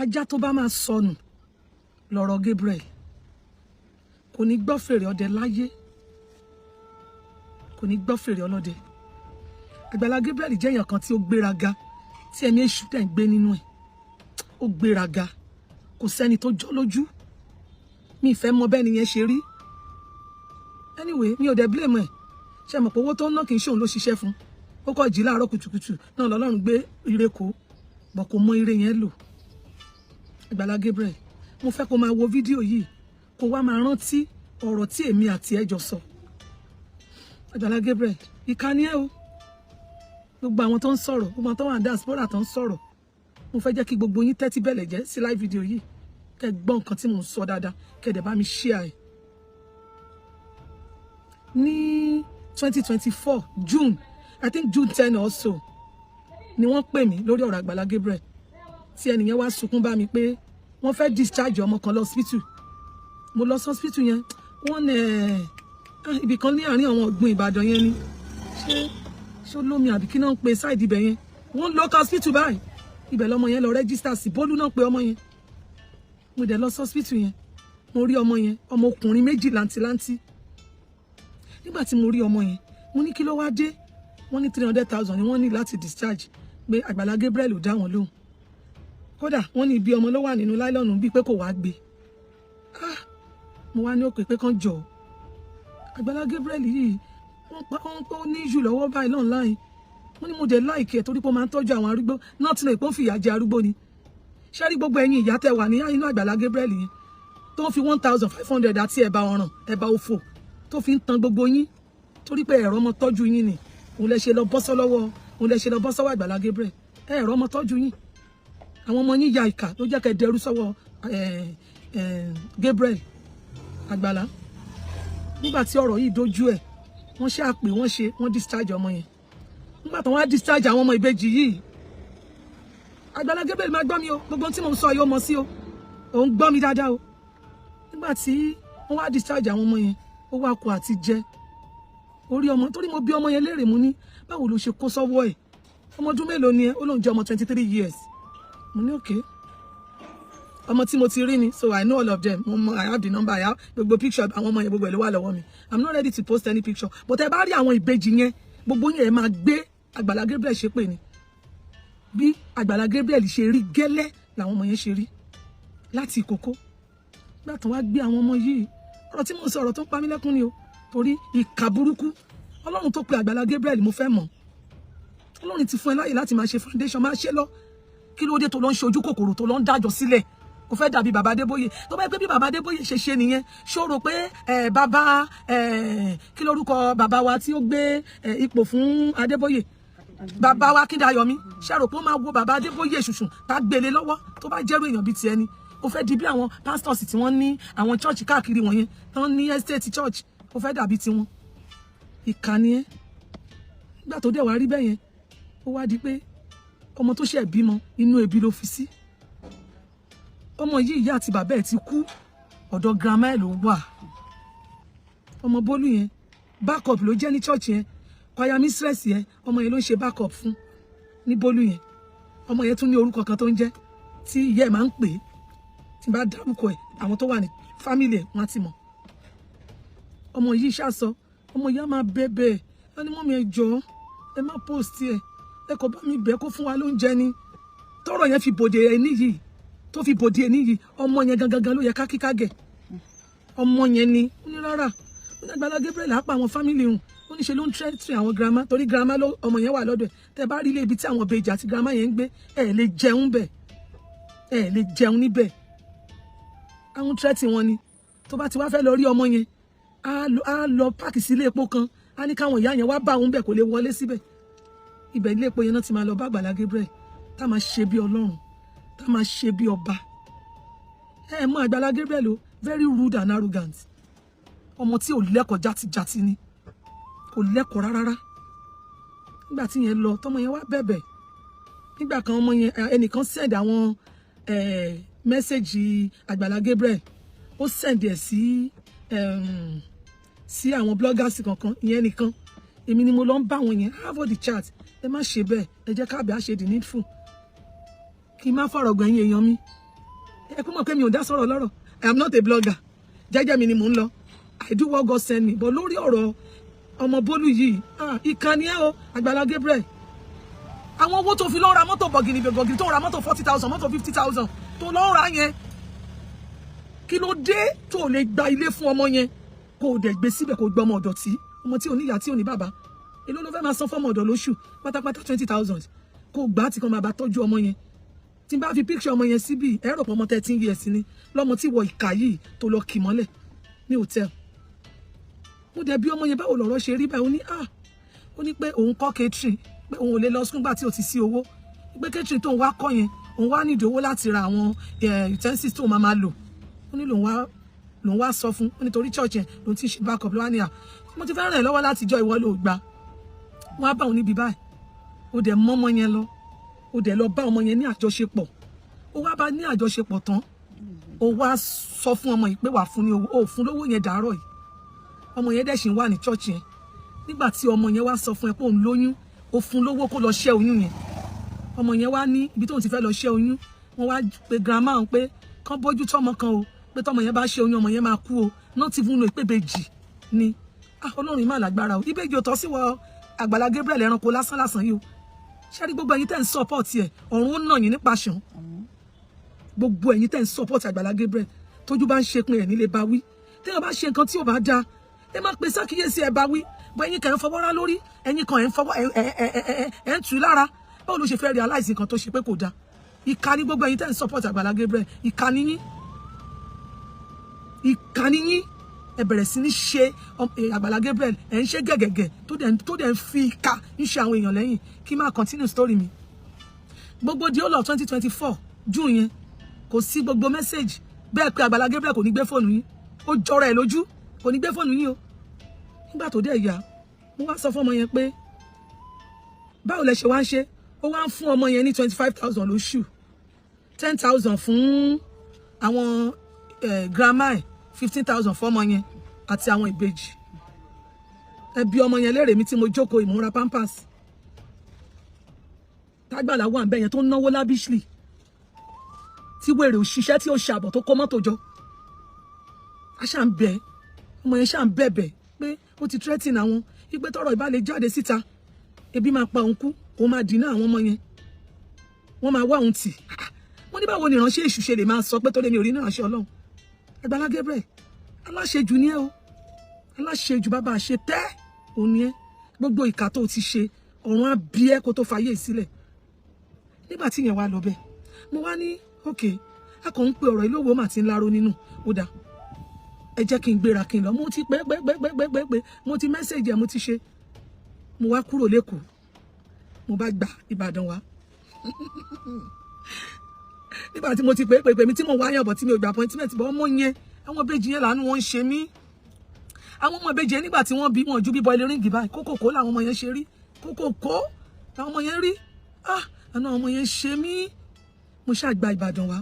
ajá tó bá máa sọnù lọ́rọ̀ Gabriel kò ní gbọ́ fèrè ọdẹ láyé, kò ní gbọ́ fèrè ọlọ́dẹ. Agbala Gabriel jẹ́ èèyàn kan tí ó gbéraga, tí ẹ̀mí èṣù dẹ̀ ń gbé nínú ẹ̀. Ó gbéraga, kò sẹ́ni tó jọ lójú. Mi ìfẹ́ mọ bẹ́ẹ̀ nìyẹn ṣe rí. Anyway, mi ò dẹ̀ blame ẹ̀. Ṣé mọ̀ pé owó tó ń ná kì í ṣe òun ló ṣiṣẹ́ fún. Ó kọ̀ jí láàárọ̀ kùtùkùtù náà lọ́lọ́run gbé ire kó, bọ̀ kò mọ ire yẹn lò. Agbala Gabriel, mo fẹ́ kó máa wo fídíò yìí, kó wá máa rántí ọ̀rọ̀ tí èmi àti ẹ jọ sọ. Agbala Gabriel, ìkànnì ẹ o. Gbogbo àwọn tó ń sọ̀rọ̀, gbogbo àwọn tó wà ní diaspora tó ń sọ̀rọ̀, mo fẹ́ jẹ́ kí gbogbo yín tẹ́tí bẹ̀lẹ̀ jẹ́ sí live video yìí, kẹ́ gbọ́ nǹkan tí mò ń sọ dáadáa, kẹ́ dẹ̀ bá mi share ẹ̀. Ní 2024 June, I think June 10 or so, ni wọ́n pè mí lórí ọ̀rọ̀ Agbala Gabriel, tí ẹnìyẹn wá sunkún bá mi pé wọ́n fẹ́ discharge ọmọ kan lọ hospital. Mo lọ sí hospital yẹn, wọ́n ibì kan ní àárín àwọn ọ̀gbun Ìbàdàn yẹn ni, ṣé olómi àbí kí náà ń pe side ibẹ̀ yẹn, wọ́n lọ hospital báyìí, ibẹ̀ lọmọ yẹn lọ register sí, Bólú náà pe ọmọ yẹn. Mo dẹ̀ lọ sí hospital yẹn, mo rí ọmọ yẹn, ọmọ ọkùnrin méjì làǹtìlanti. Nígbà tí mo rí ọmọ yẹn, mo ní kí ló wá dé, wọ́n ní 300,000 ni wọ́n ní láti discharge, pé Agbala Gabriel ò dá wọn lóhùn. Kódà wọ́n ní ibi ọmọ ló wà nínú láìlọ́nù bíi pé kò wá gbé. Mo wá ní òpè pé kán jọ Agbala Gabriel yìí, wọ́n ní jù lọ́wọ́ báyìí online. Wọ́n ní mo dẹ̀ láìkẹ́ torí pé ó máa ń tọ́jú àwọn arúgbó, náà tí lè pọ́n fìyà jẹ arúgbó ni. Ṣé rí gbogbo ẹ̀yin ìyá tẹ́ wà ní inú Agbala Gabriel yẹn tó ń fi 1,500 àti ẹ̀bà ọ̀ràn, ẹ̀bà òfò tó fi ń tan gbogbo yín torí pé ẹ̀rọ ọmọ tọ́jú yín ni. Òun lẹ ṣe lọ bọ́ sọ́wọ́ Agbala Gabriel. Ẹ̀rọ ọmọ tọ́jú yín. Àwọn ọmọ yín ya ìkà ló jẹ́ kẹ́ dẹrú sọ́wọ́ Gabriel. Agbala, nígbà tí ọ̀rọ̀ yìí dojú ẹ̀, wọ́n ṣe àpè, wọ́n discharge ọmọ yẹn. Nígbà tí wọ́n á discharge àwọn ọmọ ìbejì yìí, Agbala Gabriel máa gbọ́ mi o, gbogbo tí mo ń sọ yóò mọ̀ sí o, òun gbọ́ mi dáadáa o. Nígbà tí wọ́n wá discharge àwọn ọmọ yẹn, ó wá kó àti jẹ orí ọmọ, torí mo bí ọmọ yẹn léèrè, mo ní báwo ló ṣe kó sọ́wọ́ ẹ̀, ọmọ ọdún mélòó ni ẹ? Ó lóun jẹ́ ọmọ 23 years. Mo ní okay, ọmọ tí mo ti rí ni, so I know all of them. I have the number, I have gbogbo picture àwọn ọmọ yẹn, gbogbo ẹ̀ ló wà lọ́wọ́ mi. I'm not ready to post any picture, but ẹ bá rí àwọn ìbejì yẹn, gbogbo yẹn ẹ máa gbé Agbala Gabriel ṣe pé ni. Bí Agbala Gabriel ṣe rí gẹ́lẹ́ làwọn ọmọ yẹn ṣe rí láti ìkókó. Nígbà tí wọ́n á gbé àwọn ọmọ yìí, ọ̀rọ̀ tí mo sọ ọ̀rọ̀ tó ń pa mí lẹ́kún ni o, torí ìkà burúkú. Ọlọ́run tó pe Agbala Gabriel mo fẹ́ mọ̀. Ọlọ́run ti fún ẹ láyè láti máa ṣe foundation, máa ṣe lọ. Kí ló dé tó lọ ń ṣe ojú kòkòrò, tó lọ ń dájọ́ sílẹ̀? Ó fẹ́ dàbí bàbá Adébóyè. Tó bá yẹ pé bí bàbá Adébóyè ṣe ṣe nìyẹn, ṣó rò pé bàbá kí lórúkọ bàbá wa tí ó gbé ipò fún Adébóyè, bàbá wa Kíndayọ̀mí, ṣé rò pé ó máa wo bàbá Adébóyè ṣùṣùn tá gbélé lọ́wọ́ tó bá jẹ́rú èèyàn bíi ti ẹni? Ó fẹ́ di bí àwọn pastors tí wọ́n ní àwọn church káàkiri wọ̀nyẹn, tán ní estate church, ó fẹ́ dàbí tiwọn. Ìkànnì ẹ. Nígbà tó dẹ̀ wá rí bẹ́ẹ̀ yẹn, ó wá di pé ọmọ tó ṣẹ̀ bímọ inú ebi ló fi sí. Ọmọ yìí ìyá àti bàbá ẹ̀ ti kú, ọ̀dọ̀ grandma ẹ̀ ló wà. Ọmọ Bólú yẹn backup ló jẹ́ ní church yẹn, choir mistress yẹn, ọmọ yẹn ló ń ṣe backup fún ní Bólú yẹn. Ọmọ yẹn tún ní orúkọ kan tó ń jẹ́ tí ìyá ẹ̀ máa ń pè é, tí bá dárúkọ ẹ̀ àwọn tó wà ní family ẹ̀ wọ́n á ti mọ̀. Ọmọ yìí ṣàṣọ, ọmọ yìí á máa bẹ̀bẹ̀, ẹni mọ́ mi ẹ jọ̀ọ́, ẹ má post ẹ kò bá mi bẹ̀ kó fún wa lóúnjẹ ni. Tọ́rọ̀ yẹn fi bòde ẹni yìí, tó fi bòde ẹni yìí, ọmọ yẹn gangan ló yẹ ká kíká gẹ̀. Ọmọ yẹn ni ó ní rárá, ó ní Agbala Gabriel á pa àwọn family hùn, ó ní ṣe ló ń tẹ́tì àwọn grandma, torí grandma ló ọmọ yẹn wà lọ́dọ̀ ẹ̀. Tẹ́ bá rí ilé ibi tí àwọn ìbejì àti grandma yẹn ń gbé, ẹ lè jẹun bẹ̀, ẹ lè jẹun níbẹ̀. Àwọn tẹ́tì wọn ni. Tó bá ti wá fẹ́ lọ rí ọmọ yẹn, á lọ páàkì sí ilé epo kan, á ní káwọn ìyá yẹn wá bá òun bẹ̀ kó lè wọlé síbẹ̀. Ibẹ̀ ilé epo yẹn náà ti máa lọ bá Agbala Gabriel, tá máa ṣe bí Ọlọ́run, tá máa ṣe bí ọba. Ẹ mọ̀ Agbala Gabriel o, very rude and arrogant. Ọmọ tí ò lẹ́kọ̀ọ́ játijàti ni, kò lẹ́kọ̀ọ́ rárá. Nígbà tí yẹn lọ, tọmọ yẹn wá bẹ̀bẹ̀. Nígbà kan ọmọ yẹn, ẹnìkan send àwọn message Agbala Gabriel, ó send ẹ̀ sí àwọn bloggers kankan, ìyẹn nìkan. Èmi ni mo lọ ń bá wọn yẹn, have all the chat. Ẹ má ṣe bẹ́ẹ̀, ẹ jẹ́ ká bẹ̀ á ṣe the needful. Kí n má fọ̀rọ̀ gbẹ̀yìn èèyàn mi. ẹ kú mọ̀ pé mi ò dá sọ̀rọ̀ lọ́rọ̀. I am not a blogger. Jẹ́jẹ́ mi ni mò ń lọ. I do what God send me. But lórí ọ̀rọ̀ ọmọ Bólú yìí, ìkànnì ẹ o, Agbala Gabriel. Àwọn owó tó fi lọ ra mọ́tò bọ̀gìnì tó ra mọ́tò 40,000, mọ́tò 50,000 tó lọ ra yẹn. Kí ló dé tó lè gba ilé fún ọmọ yẹn? Kó dẹ̀ gbé síbẹ̀ kó gbọ́ ọmọ ọ̀dọ̀ tí, ọmọ tí ò ní ìyá tí ò ní bàbá. Èló ló fẹ́ máa san fọ́mọ ọ̀dọ̀ lóṣù, pátápátá 20,000. Kó gbà tí kan máa bá tọ́jú ọmọ yẹn. Tí n bá fi picture ọmọ yẹn síbí, ẹ rò pé ọmọ 13 years ni, lọ́mọ tí wọ ìkà yìí tó lọ kì mọ́lẹ̀ ní hòtẹ́ẹ̀lì. Mo dẹ̀ bí ọmọ yẹn báwo lọ̀rọ̀ ṣe rí báyìí, ó ní pé òun kọ́ catering, pé òun ò lè lọ school nígbà tí ò ti sí owó, pé catering tóun wá kọ́ yẹn òun wá nídìí owó láti ra àwọn utensils tóun máa lò. Ó ní lòun wá sọ fún, ó nítorí church yẹn lòun ti ṣe backup lọ́wọ́ ní mo ti fẹ́ ràn ẹ́ lọ́wọ́ láti jọ ìwọ ló gbà. Wọ́n á bá òun níbi báyìí, ó dẹ̀ mọ́ ọmọ yẹn lọ, ó dẹ̀ lọ bá ọmọ yẹn ní àjọṣepọ̀, ó wá bá ní àjọṣepọ̀ tán, ó wá sọ fún ọmọ yìí pé wà fún ní owó, ó fún lówó yẹn dàárọ̀ yìí. Ọmọ yẹn dẹ̀ ṣì ń wà ní church yẹn. Nígbà tí ọmọ yẹn wá sọ fún ẹ pé òun lóyún, ó fún lówó kó lọ ṣẹ́ oyún yẹn. Ọmọ yẹn wá ní ibi tóun ti fẹ́ lọ ṣẹ́ oyún, wọ́n wá pe grandma òun pé kán bójú tọ́mọ kan o, pé tọ́mọ yẹn bá ṣẹ́ oyún ọmọ yẹn máa kú o, not even know pé Ibeji ni. Ọlọ́run má lágbára o. Ibeji ò tọ́ sí wọ Agbala Gabriel ẹranko lásán yìí o. Ṣé rí gbogbo ẹ̀yin tẹ́ ń support ẹ̀, ọ̀run ó nà yín nípa ṣàn. Gbogbo ẹ̀yin tẹ́ ń support Agbala Gabriel, tójú bá ń ṣe pin ẹ̀ nílé bá wí. Téèyàn bá ṣe nǹkan tí ò bá dáa, ẹ má pe sákìyèsí ẹ bá wí. Bọ́ ẹ̀yin kan ń fọwọ́ rá lórí, ẹ̀yin kan ẹ̀ ń fọwọ́ ẹ̀ ń tù lára. Báwo ló ṣe fẹ́ realize nǹkan tó ṣe pé kò dáa? Ìkà ni gbogbo ẹ̀yin tẹ́ ń support Agbala Gabriel, ìkà ni yín. Ìkà ni yín. Ẹ bẹ̀rẹ̀ sí ní ṣe Agbala Gabriel, ẹ̀ ń ṣe gẹ̀gẹ̀gẹ̀ tó dẹ̀ ń fi ìkà ń ṣe àwọn èèyàn lẹ́yìn. Kí máa continue story mi. Gbogbo di all of 2024 June yẹn kò sí gbogbo message bẹ́ẹ̀ pé Agbala Gabriel kò ní gbé fóònù yín, ó jọra ẹ̀ lójú, kò ní gbé fóònù yín o. Nígbà tó dẹ̀ yá, mo wá sọ fún ọmọ yẹn pé báwo lẹ ṣe wá ń ṣe, ó wá ń fún ọmọ yẹn ní 25,000 lóṣù, 10,000 fún àwọn grandma ẹ̀, 15,000 fún ọmọ yẹn àti àwọn ìbejì. Ẹbí ọmọ yẹn lérè mi tí mo jókòó ìmúra pampers. Tágbàlá wà ń bẹ yẹn tó ń náwó lábíṣlì, tí wèrè òṣìṣẹ́ tí ó ṣàbọ̀ tó kó mọ́tò jọ. A ṣà ń bẹ ọmọ yẹn ṣà ń bẹ̀bẹ̀ pé ó ti threaten àwọn ìpè tọrọ ìbá lè jáde síta, ebi máa pa òun kú, òun máa dínà àwọn ọmọ yẹn, wọ́n máa wá òun tì. Wọ́n ní báwo ni ìránṣẹ́ èṣù ṣe lè máa sọ pé tó lé mi ò rí ní ìránṣẹ́ Ọlọ́run. Agbala Gabriel, aláṣejù ni ẹ o, aláṣejù bàbá àṣẹ tẹ́ òun ni ẹ. Gbogbo ìkà tó ti ṣe, ọ̀run á bí ẹ kó tó fayé sílẹ̀. Nígbà tí yẹn wá lọ bẹ́ẹ̀, mo wá ní okay, a kàn ń pe ọ̀rọ̀ ìlówó mà ti ń láró nínú, ó dáa. Ẹ jẹ́ kí n gbéra kí n lọ. Mo ti pé, mo ti message ẹ, mo ti ṣe. Mo wá kúrò l'Ékòó, mo bá gba Ìbàdàn wá. Nígbà tí mo ti pé mi tí mo wá yàn bọ̀ tí mi ò gba appointment bọ̀ ọmọ yẹn, àwọn Ìbejì yẹn làánú wọn ń ṣe mí. Àwọn ọmọ Ìbejì yẹn nígbà tí wọ́n bí wọn ju bíbọ ilé ríǹgì báyìí, kókòkó làwọn ọmọ yẹn ṣe rí, kókòkó làwọn ọmọ yẹn rí. Àná ọmọ yẹn ṣe mí. Mo ṣáà gba Ìbàdàn wá.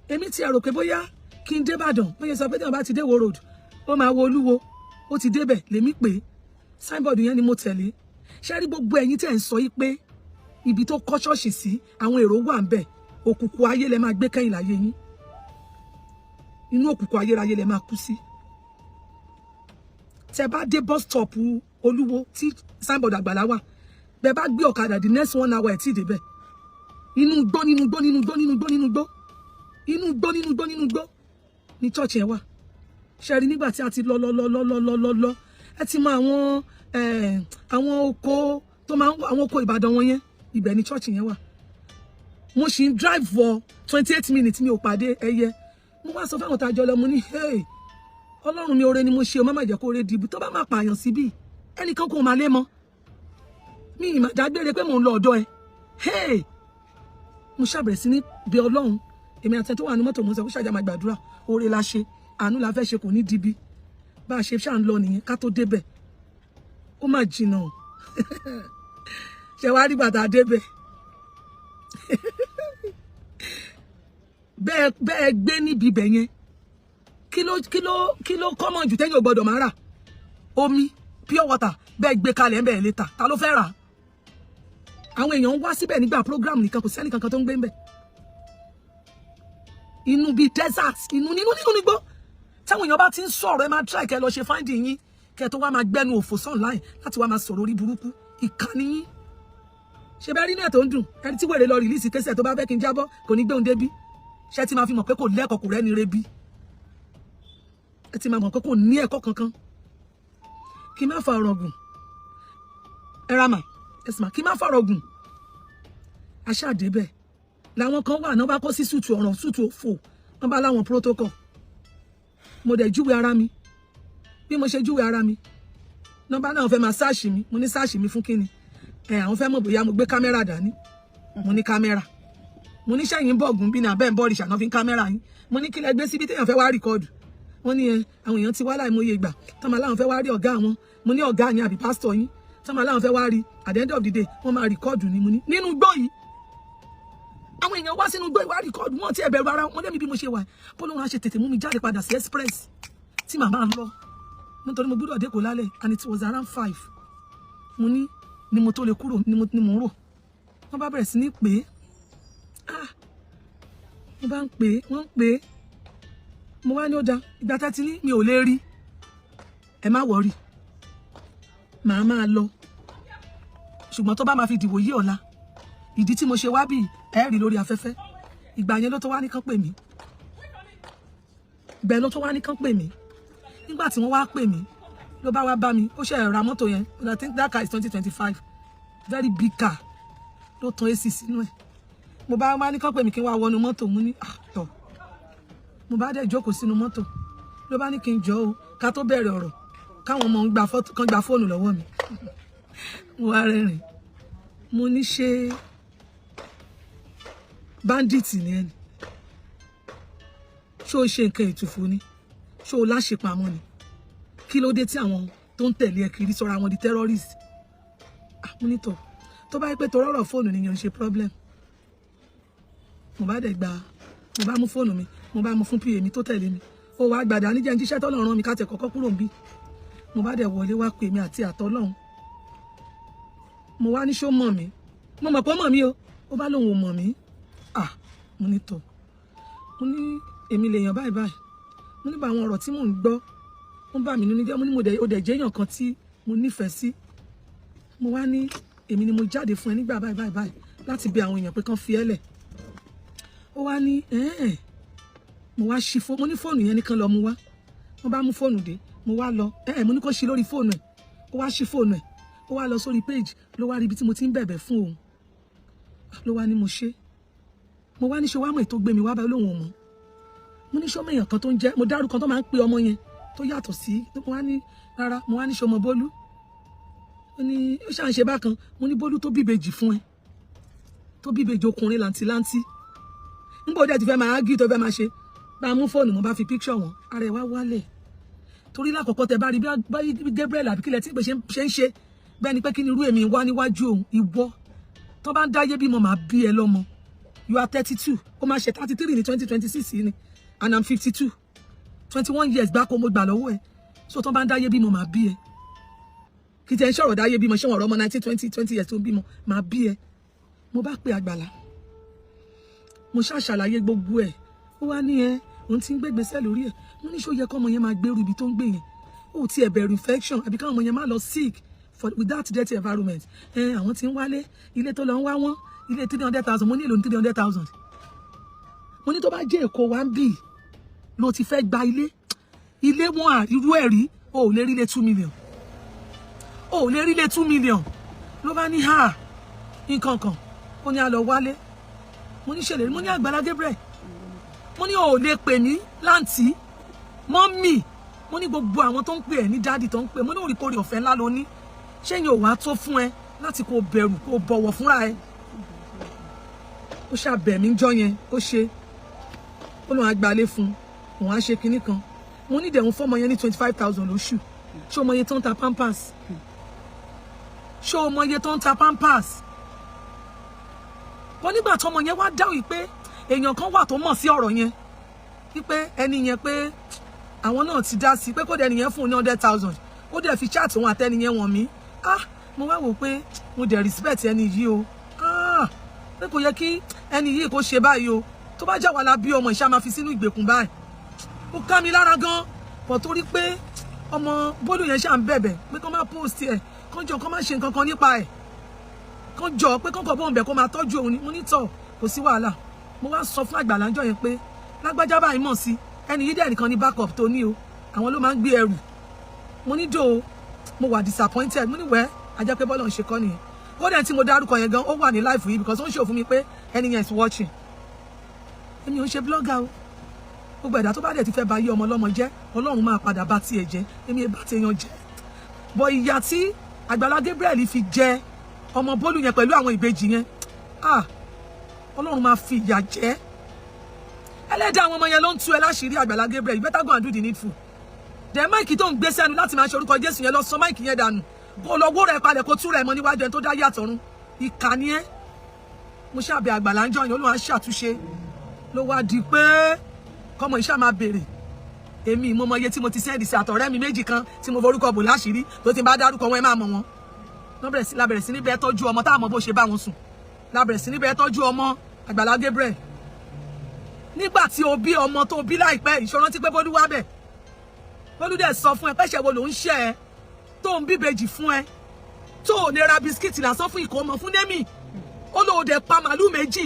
Èmi ti rò pé bóyá kí n dé Ìbàdàn, bóyá sọ pé tí wọ́n bá ti dé Ìwó road, ó máa wo Olúwo, ó ti débẹ̀ lèmi pé signboard yẹn ni mo tẹ̀lé. Ṣé rí gbogbo ẹ̀yin tẹ́ ń sọ yìí pé ibi tó kọ́ ṣọ́ọ̀ṣì sí àwọn èrò wà ń bẹ̀, òkùnkùn ayé lẹ máa gbé kẹ́yìn láyé yín, inú òkùnkùn ayérayé lẹ máa kú sí. Tẹ́ bá dé bus stop Olúwo tí signboard Àgbàlá wà, bẹ́ẹ̀ bá gbé ọ̀kadà the next 1 hour ẹ̀ tí ì débẹ̀. Inú gbó ní church yẹn wà. Ṣé rí nígbà tí a ti lọ ẹ ti mọ àwọn oko tó máa ń àwọn oko Ìbàdàn wọn yẹn, ibẹ̀ ní church yẹn wà. Mo ṣì ń drive for 28 minutes mi ò pàdé ẹyẹ. Mo wá sọ fáwọn tá a jọ lọ, mo ní hey Ọlọ́run mi oore ni mo ṣe o, má má jẹ́ kó oore dìbò tó bá máa pààyàn síbí ẹnìkan kò máa lé mọ́. Mi ì má dágbére pé mò ń lọ ọ̀dọ̀ ẹ. Hey mo ṣàbẹ̀rẹ̀ sí ní bẹ̀ Ọlọ́run, èmi àti ẹ tó wà ní mọ́tò mo sọ kó ṣàjà máa gbàdúrà, oore la ṣe, àánú la fẹ́ ṣe, kò ní dibi. Bá a ṣe ṣáà ń lọ nìyẹn ká tó débẹ̀. Ó mà jìnnà. Ṣé wàá rí bàtà débẹ̀? Bẹ́ẹ̀ gbé níbi ibẹ̀ yẹn. Kí ló common jù tẹ́yìn ò gbọ́dọ̀ máa rà? Omi, pure water, bẹ́ẹ̀ gbé kalẹ̀ ń bẹ̀ létà. Ta ló fẹ́ rà? Àwọn èèyàn ń wá síbẹ̀ nígbà program nìkan, kò sẹ́ni kankan tó ń gbé ń bẹ̀. inú bí desert nínú nígbó táwọn èèyàn bá ti ń sọ̀rọ̀ ẹ máa try kẹ́ lọ ṣe finding yín kẹ́ tó wá máa gbẹ́nu òfò online láti wá máa sọ̀rọ̀ orí burúkú ìkànnì yín ṣe bá rí náà tó ń dùn ẹni tí wèrè lọ release kẹsẹ̀ tó bá fẹ́ kí n jábọ́ kò ní gbé òun débí ṣé ti máa fi mọ̀ pé kò lẹ́kọ̀ọ́ kò rẹ́ni rebi ẹ ti máa mọ̀ pé kò ní ẹ̀kọ́ kankan kí má fa ọ̀rọ̀ gùn ẹ̀ràmà ẹ̀sìmà kí má fa ọ̀rọ̀ gùn aṣáàdébẹ̀ làwọn kan wà náà bá kó sí sùtù ọ̀ràn sùtù òfò wọn bá láwọn protocol mo dẹ̀ júwe ara mi bí mo ṣe júwe ara mi nọ́mbà náà fẹ́ máa sáàṣì mi mo ní sáàṣì mi fún kíni àwọn fẹ́ mọ̀ bóyá mo gbé kámẹ́rà dání mo ní kámẹ́rà mo ní sẹ́yìn bọ́ọ̀gùn bí ní abẹ́ ń bọ́ọ̀rì ṣàná fi ń kámẹ́rà yín mo ní kí lẹ gbé síbi téèyàn fẹ́ wá rìkọ́ọ̀dù wọ́n ní àwọn èèyàn ti wá láìmọye ìgbà tọ́mọ aláwọn fẹ́ wá rí ọ̀gá wọn mo ní ọ̀gá yín àbí pásítọ̀ yín tọ́mọ aláwọn fẹ́ wá rí at the end of the day wọ́n máa rìkọ́ọ̀dù ni mo ní nínú gbọ́ yìí àwọn èèyàn wá sínú gbọ́ ìwà rìkọ́ọ̀dù wọn ti ẹ̀bẹ̀rù ara wọn débi bí mo ṣe wà bọ́lá wọn á ṣe tètè mú mi jáde padà sí express tí màmá ń lọ nítorí mo gbọ́dọ̀ dé kò lálẹ́ and it was around 5 mo ní ni mo tó lè kúrò ni mo ń rò wọ́n bá bẹ̀rẹ̀ sí ní pé wọ́n bá ń pè wọ́n ń pè mo wá ní ó da ìgbà tá ti ní mi ò lè rí ẹ má wọrí màá máa lọ ṣùgbọ́n tó bá máa fi dìbò yí ọ̀la ìdí tí mo ṣe wá bí ẹ rí lórí afẹ́fẹ́ ìgbà yẹn ló tó wá ní kán pè mí bẹ́ẹ̀ ló tó wá ní kán pè mí nígbà tí wọ́n wá pè mí ló bá wá bá mi ó ṣe ra mọ́tò yẹn I think that car is 2025 very big car ló tan AC sínú ẹ̀ mo bá wá ní kán pè mí kí n wá wọnú mọ́tò mo ní tọ̀ mo bá dẹ̀ jókòó sínú mọ́tò ló bá ní kí n jọ o ká tó bẹ̀rẹ̀ ọ̀rọ̀ káwọn ọmọ kan gba fóònù lọ́wọ́ mi mo wá rẹ́rìn mo ní ṣe bandit ni ẹni ṣó o ṣe nǹkan ìtùfù ni ṣó o láṣepamọ́ ni kí ló dé tí àwọn tó ń tẹ̀lé ẹ kiri sọra wọn di terrorist mo ní tọ̀ tó bá yẹ pé tó rọ̀rọ̀ fóònù nìyẹn ń ṣe problem mo bá dẹ̀ gba mo bá mú fóònù mi mo bá mú fún pa mi tó tẹ̀lé mi ó wá gbàdá níjẹ́ ń jíṣẹ́ tọ́lọ́run mi ká tẹ̀ kọ́kọ́ kúrò níbí mo bá dẹ̀ wọlé wá pè mí àti àtọ́lọ́run mo wá ní ṣó mọ̀ mí mo mọ̀ pé ó mọ̀ mí o ó bá lóun ò mọ̀ mí mo ní tọ̀ mo ní èmi lèèyàn báyìí báyìí mo ní bá àwọn ọ̀rọ̀ tí mò ń gbọ́ ó ń bà mí nínú jẹ́ mo ní ó dẹ̀ jẹ́ èèyàn kan tí mo nífẹ̀ẹ́ sí mo wá ní èmi ni mo jáde fún ẹ nígbà báyìí báyìí láti bẹ àwọn èèyàn pé kán fi ẹ́ lẹ̀ ó wá ní mo wá ṣí fóònù mo ní fóònù yẹn nìkan lọ mu wá wọ́n bá mú fóònù dé mo wá lọ mo ní kó ṣí lórí fóònù ẹ̀ ó wá ṣí fóònù ẹ̀ ó wá lọ sórí page ló wá rí ibi tí mo ti ń bẹ̀bẹ̀ fún òun ló wá ní mo ṣe mo wá ní ṣe wá mọ̀ ètò gbé mi wá bá lóhùn ọmọ mo ní ṣọmọ èèyàn kan tó ń jẹ́ mo dárúkọ tó máa ń pe ọmọ yẹn tó yàtọ̀ sí mo wá ní rárá mo wá ní ṣọmọ Bólú ó ní ó ṣàn ṣe bákan mo ní Bólú tó bíbejì fún ẹ tó bíbejì ọkùnrin làǹtìláǹtì nígbà òde ti fẹ́ máa ágí tó fẹ́ máa ṣe bá mú fóònù mo bá fi picture wọn ara ẹ̀ wá wálẹ̀ torí lákọ̀ọ́kọ́ tẹ bá rí bí Gabriel àbí kílẹ̀ tí pé ṣe ń ṣe bẹ́ẹ̀ ni pé kí ni irú èmi wá níwájú òun ìwọ tó bá ń dáyé bímọ màá bí ẹ lọ́mọ you are 32 ó máa ṣe 33 ní 2026 ni and I'm 52 21 years gbáko mo gbà lọ́wọ́ ẹ so tó bá ń dáyé bímọ màá bí ẹ kì í tẹ́ ń ṣọ̀rọ̀ dáyé bímọ ṣé wọn ọ̀rọ̀ ọmọ 19 20 years tó ń bímọ màá bí ẹ mo bá pe Àgbàlá mo ṣàṣàlàyé gbogbo ẹ ó wá ní òun ti ń gbégbèsè lórí ẹ mo ní ṣó yẹ kọ́ ọmọ yẹn máa gbèrú ibi tó ń gbé yẹn ó ti ẹ̀ bẹ̀rù infection àbí káwọn ọmọ yẹn máa lọ sick with that dirty environment àwọn tí ń wálé ilé tó lọ ń wá wọn ilé 300,000 mo ní èlò ní 300,000 mo ní tó bá jẹ́ Èkó wa ń bì ló ti fẹ́ gba ilé wọn irú ẹ̀ rí o ò lè rí ilé 2 million o ò lè rí ilé 2 million ló bá ní nǹkan kan ó ní a lọ wálé mo ní ṣèlérí mo ní Àgbàlá Gabriel mo ní o ò lè pè mí láǹtí mọ́mì mo ní gbogbo àwọn tó ń pè ẹ́ ní dáàdì tó ń pè mo ní òrìkórè ọ̀fẹ́ ńlá ló ní ṣé yẹn ò wá tó fún ẹ láti kó bẹ̀rù kó bọ̀wọ̀ fúnra ẹ ó ṣàbẹ̀mí jọ yẹn ó ṣe ó lóun àgbálẹ̀ fún òun á ṣe kinní kan mo ní ìdẹ̀hùn fọ́mọ yẹn ní 25,000 lóṣù ṣé o mọ iye tó ń ta pampers ṣé o mọ iye tó ń ta pampers wọ́n nígbà tọ́mọ yẹn wá dáhùn pé èèyàn kan wà tó mọ̀ sí ọ̀rọ̀ yẹn wípé ẹni yẹn pé àwọn náà ti dá sí pé kó dẹ̀ ẹni yẹn fún un ní 100,000 ó dẹ̀ fi chat òun àtẹni yẹn wọ̀n mí mo wá wò pé mo dẹ̀ respect ẹni yìí o pé kò yẹ kí ẹni yìí kó ṣe báyìí o tó bá jà wà la bí ọmọ ìṣá máa fi sínú ìgbèkùn báyìí ó ká mi lára gan pọ̀ torí pé ọmọ Bólú yẹn ṣà ń bẹ̀bẹ̀ pé kó má post ẹ̀ kó jọ kó má ṣe nǹkan kan nípa ẹ̀ kó jọ pé kó kọ̀ bóun bẹ̀ kó máa tọ́jú òun ni mo ní tọ̀ kò sí wàhálà mo wá sọ fún Àgbàlá ńjọ́ yẹn pé lágbájá báyìí mọ̀ sí ẹni yìí dẹ̀ nìkan ní backup tó ní o àwọn ló máa ń gbé ẹrù mo ní dò mo wà disappointed mo ní wẹ́ ajẹ́ pé bọ́lọ̀ ń ṣe kọ́ nìyẹn ó dẹ̀ tí mo dárúkọ yẹn gan ó wà ní life yìí because ó ń ṣe òfin mi pé ẹni yẹn is watching èmi ò ń ṣe blogger o gbogbo ẹ̀dá tó bá dẹ̀ ti fẹ́ ba yé ọmọ ọlọ́mọ jẹ́ Ọlọ́run máa padà bá tiẹ̀ jẹ́ èmi bá tiẹ̀yàn jẹ́ bọ̀ ìyà tí Agbala Gabriel fi jẹ ọmọ Bólú yẹn pẹ̀lú àwọn ìbejì yẹn Ọlọ́run máa fi ìyà jẹ́ ẹlẹ́dàá àwọn ọmọ yẹn ló ń tú ẹ láṣìírí Agbala Gabriel you better go and do the needful dẹ̀ máìkì tó ń gbé sẹ́nu láti máa ṣe orúkọ Jésù yẹn lọ sọ máìkì yẹn dànù kó lọ wó rẹ̀ palẹ̀ kó tú rẹ̀ mọ́ níwájú ẹni tó dá yàtọ̀ run ìkànnì ẹ́ mo ṣàbẹ̀ Àgbàlá ńjọ́ yẹn Olúwa ṣàtúnṣe ló wá di pé kọ́mọ iṣẹ́ máa bèrè èmi mo mọ iye tí mo ti sẹ́ẹ̀dì sí àtọ̀rẹ́ mi méjì kan tí mo forúkọ bò láṣìírí tó ti bá dárúkọ wọn ẹ máa mọ wọn lábẹ̀rẹ̀ sí níbẹ̀ tọ́jú ọmọ táwọn ọmọ bó ṣe bá wọn sùn lábẹ̀rẹ̀ sí níbẹ̀ tọ́jú ọmọ Àgbàlá Gabriel nígbà tí o bí ọmọ tó bí láìpẹ́ ìṣòro tí pé Bólú wá bẹ̀ Bólú dẹ̀ sọ fún ẹ pẹ́ṣẹ̀ wo ló ń ṣe ẹ tó ń bíbejì fún ẹ tó ò lè ra bisikíìtì lásán fún ìkómọ fún Némì ó lóò dẹ̀ pa màálù méjì